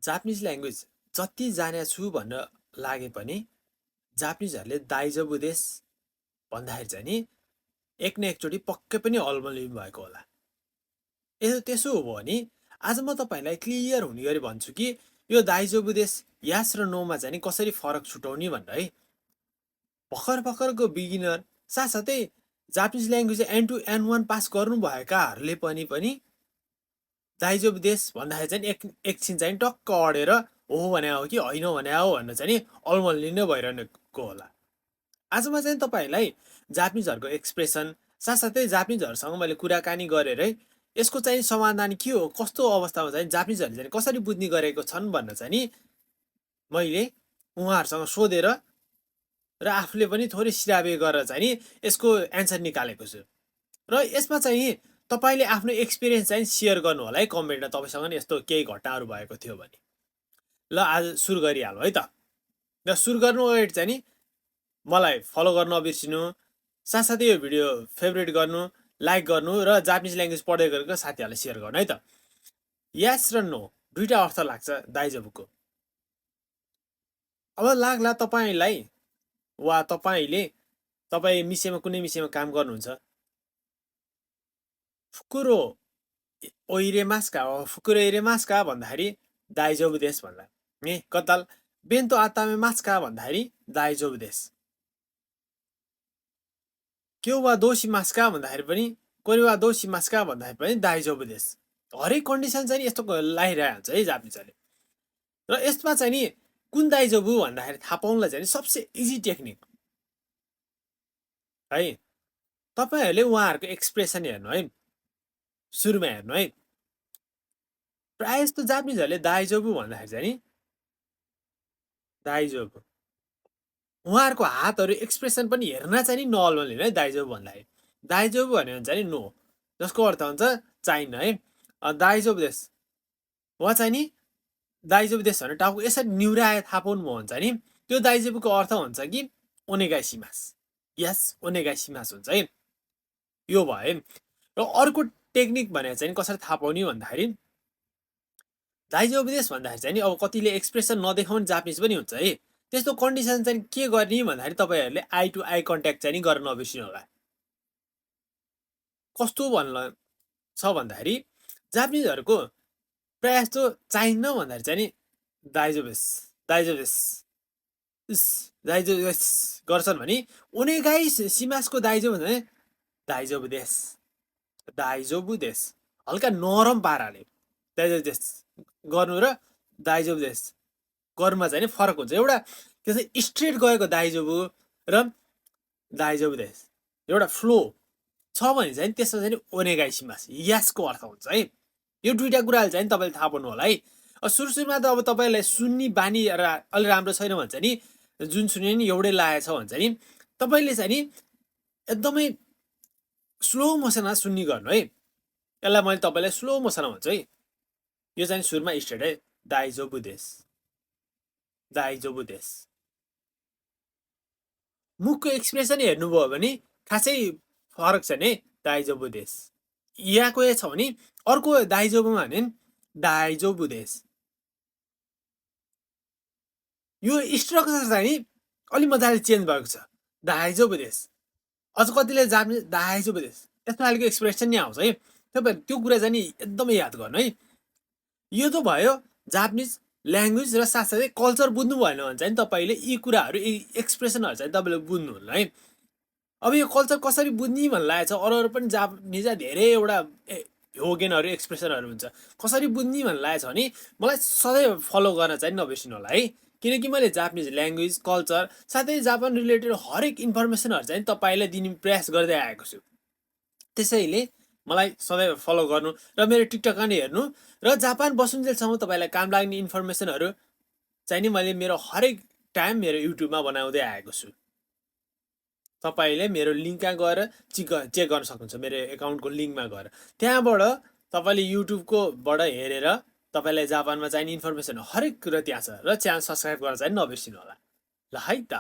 Japanese language जति जाने छु भन्न लागे पनि जापानिजहरूले दाइजोबु देश भन्दाखेरि चाहिँ नि एक न एकचोटि पक्कै पनि अल्मलिनु भएको होला। त्यसो हो भने आज म तपाईँलाई क्लियर हुने गरी भन्छु कि यो दाइजोबु देश यास र नोमा चाहिँ नि कसरी फरक छुटाउने भनेर है। भर्खरको बिगिनर साथसाथै Japanese language N2 N1 pass गर्नुभएकाहरूले पनि दाइजोबु देश भन्दाखेरि चाहिँ एकछिन चाहिँ टक्क अडेर हो भने हो कि होइन भने हो भनेर चाहिँ नि अल्मलिनु भइरहेको होला। आज म चाहिँ तपाईँहरूलाई जापानिजहरूको एक्सप्रेसन साथसाथै जापानिजहरूसँग मैले कुराकानी गरेर है यसको चाहिँ समाधान के हो, कस्तो अवस्थामा चाहिँ जापानिजहरूले चाहिँ कसरी बुझ्ने गरेको छन् भनेर चाहिँ नि मैले उहाँहरूसँग सोधेर र आफूले पनि थोरै सिराबे गरेर चाहिँ नि यसको एन्सर निकालेको छु। र यसमा चाहिँ तपाईँले आफ्नो एक्सपिरियन्स चाहिँ सेयर गर्नु होला है कमेन्टमा, तपाईँसँग नि यस्तो केही घटनाहरू भएको थियो भने। ल आज सुरु गरिहालौँ है त। र सुरु गर्नु अगाडि चाहिँ नि मलाई फलो गर्न नबिर्सिनु, साथसाथै यो भिडियो फेभरेट गर्नु, लाइक गर्नु र जापानिज ल्याङ्ग्वेज पढ्दै गरेको साथीहरूलाई सेयर गर्नु है त। यस र नो दुईटा अर्थ लाग्छ दाइजोबुको। अब लाग्ला तपाईँलाई वा तपाईँ मिसेमा कुनै मिसेमा काम गर्नुहुन्छ, फुकुरो ओइरेमास्का फुकुरो इरेमास्का भन्दाखेरि दाइजोबु देश भन्ला नि। कताल बेन्तो आतामे मास्का भन्दाखेरि दाइजोबु देश। क्योवा दोसी मास्का भन्दाखेरि पनि कोरिवा दोसी मास्का भन्दाखेरि पनि दाइजोबु देश। हरेक कन्डिसन चाहिँ यस्तो लागिरहेको हुन्छ है जापानिजहरूले। र यसमा चाहिँ नि कुन दाइजोबु भन्दाखेरि थाहा पाउनलाई चाहिँ सबसे इजी टेक्निक है, तपाईँहरूले उहाँहरूको एक्सप्रेसन हेर्नु है। सुरुमा हेर्नु है, प्रायः जस्तो जापानिजहरूले दाइजोबु भन्दाखेरि चाहिँ नि दाइजोबु, उहाँहरूको हातहरू एक्सप्रेसन पनि हेर्न चाहिँ नि नअल्मलिनु है दाइजोबु भन्दाखेरि। दाइजोबु भन्यो भने चाहिँ नि नो, जसको अर्थ हुन्छ चाहिन्न है। दाइजोबु देश वा चाहिँ नि दाइजोबु देश भनेर टाउको यसरी निहुराए थाहा पाउनुभयो भने चाहिँ नि त्यो दाइजोबुको अर्थ हुन्छ कि ओनेगाइसिमास, यस ओनेगाइसिमास हुन्छ है। यो भयो। र अर्को टेक्निक भनेर चाहिँ कसरी थाहा पाउने भन्दाखेरि दाइजोबु देश भन्दाखेरि चाहिँ नि अब कतिले एक्सप्रेसन नदेखाउने जापानिज पनि हुन्छ है। त्यस्तो कन्डिसन चाहिँ के गर्ने भन्दाखेरि तपाईँहरूले आई टु आई कन्ट्याक्ट चाहिँ नि गर्न नबिर्सिनु होला। कस्तो भन्नु छ भन्दाखेरि जापानिजहरूको प्रायः जस्तो चाहिन्न भन्दाखेरि चाहिँ नि दाइजोबु देश गर्छन् भने ओनेगाइसिमासको दाइजोबु भने दाइजोबु देश हल्का नरम पाराले दाइजोबु देश गर्नु र दाइजोबु देश गर्नुमा चाहिँ नि फरक हुन्छ। एउटा के चाहिँ स्ट्रेट गएको दाइजोबु र दाइजोबु देश एउटा फ्लो छ भने चाहिँ त्यसमा चाहिँ ओनेगाइसिमास यासको अर्थ हुन्छ है। यो दुईटा कुराले चाहिँ तपाईँले थाहा पाउनु होला है। सुरुमा त अब तपाईँलाई सुन्ने बानी अलि राम्रो छैन भन्छ नि, जुन सुने नि एउटै लागेको छ भन्छ नि, तपाईँले चाहिँ नि एकदमै स्लो मोसनमा सुन्ने गर्नु है। यसलाई मैले तपाईँलाई स्लो मोसनमा भन्छु है। यो चाहिँ सुरुमा स्ट्रेट है, दाइजोबु देश। मुखको एक्सप्रेसन हेर्नुभयो भने खासै फरक छ नि दाइजोबु देश। यहाँको छ भने अर्को दाइजोबुमा भने दाइजोबु देश। यो स्ट्रक्चर चाहिँ अलि मजाले चेन्ज भएको छ, दाइजोबु देश। अझ कतिले जापानिज दाइजोबु देश यस्तो खालको एक्सप्रेसन नि आउँछ है। तपाईँ त्यो कुरा चाहिँ नि एकदमै याद गर्नु है। यो त भयो जापानिज ल्याङ्ग्वेज र साथसाथै कल्चर बुझ्नु भएन भने चाहिँ तपाईँले यी कुराहरू यी एक्सप्रेसनहरू चाहिँ तपाईँले बुझ्नु होला है। अब यो कल्चर कसरी बुझ्ने भन्ने लागेको छ, अरू पनि जापानिजमा धेरैवटा होगेनहरू एक्सप्रेसनहरू हुन्छ, कसरी बुझ्ने भन्ने लागेको छ भने मलाई सधैँ फलो गर्न चाहिँ नबिर्सिनु होला है। किनकि मैले जापानिज ल्याङ्ग्वेज कल्चर साथै जापान रिलेटेड हरेक इन्फर्मेसनहरू चाहिँ तपाईँलाई दिने प्रयास गर्दै आएको छु। त्यसैले मलाई सधैँ फलो गर्नु र मेरो टिकटक पनि हेर्नु र जापान बसुन्जेलसम्म तपाईँलाई काम लाग्ने इन्फर्मेसनहरू चाहिँ नि मैले मेरो हरेक टाइम मेरो युट्युबमा बनाउँदै आएको छु। तपाईँले मेरो लिङ्कमा गएर चेक गर्न सक्नुहुन्छ, मेरो एकाउन्टको लिङ्कमा गएर। त्यहाँबाट तपाईँले युट्युबकोबाट हेरेर तपाईँलाई जापानमा चाहिने इन्फर्मेसन हरेक कुरा त्यहाँ छ। र च्यानल सब्सक्राइब गर्न चाहिँ नबिर्सिनु होला। ल है त।